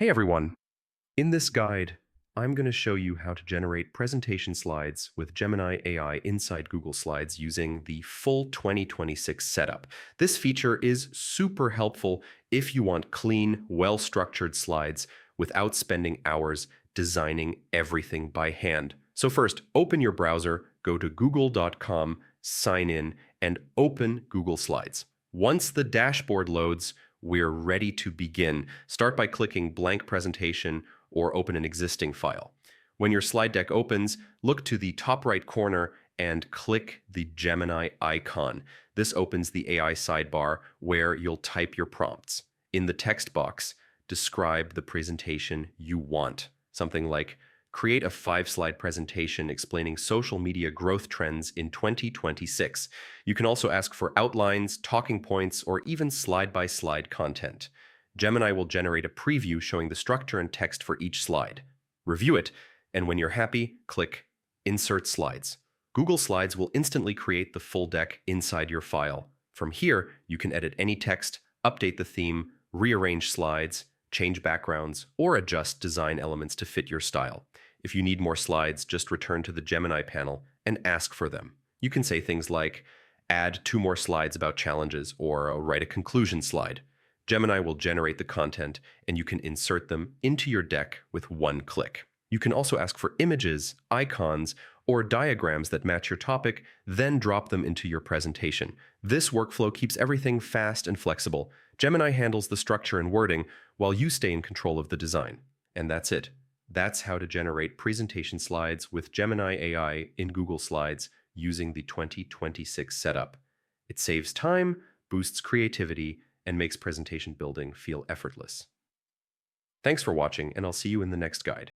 Hey everyone! In this guide, I'm going to show you how to generate presentation slides with Gemini AI inside Google Slides using the full 2026 setup. This feature is super helpful if you want clean, well-structured slides without spending hours designing everything by hand. So first, open your browser, go to google.com, sign in, and open Google Slides. Once the dashboard loads, we're ready to begin. Start by clicking Blank Presentation or open an existing file. When your slide deck opens, look to the top right corner and click the Gemini icon. This opens the AI sidebar where you'll type your prompts. In the text box, describe the presentation you want. Something like, create a 5-slide presentation explaining social media growth trends in 2026. You can also ask for outlines, talking points, or even slide-by-slide content. Gemini will generate a preview showing the structure and text for each slide. Review it, and when you're happy, click Insert Slides. Google Slides will instantly create the full deck inside your file. From here, you can edit any text, update the theme, rearrange slides, change backgrounds, or adjust design elements to fit your style. If you need more slides, just return to the Gemini panel and ask for them. You can say things like, add 2 more slides about challenges, or write a conclusion slide. Gemini will generate the content, and you can insert them into your deck with one click. You can also ask for images, icons, or diagrams that match your topic, then drop them into your presentation. This workflow keeps everything fast and flexible. Gemini handles the structure and wording, while you stay in control of the design. And that's it. That's how to generate presentation slides with Gemini AI in Google Slides using the 2026 setup. It saves time, boosts creativity, and makes presentation building feel effortless. Thanks for watching, and I'll see you in the next guide.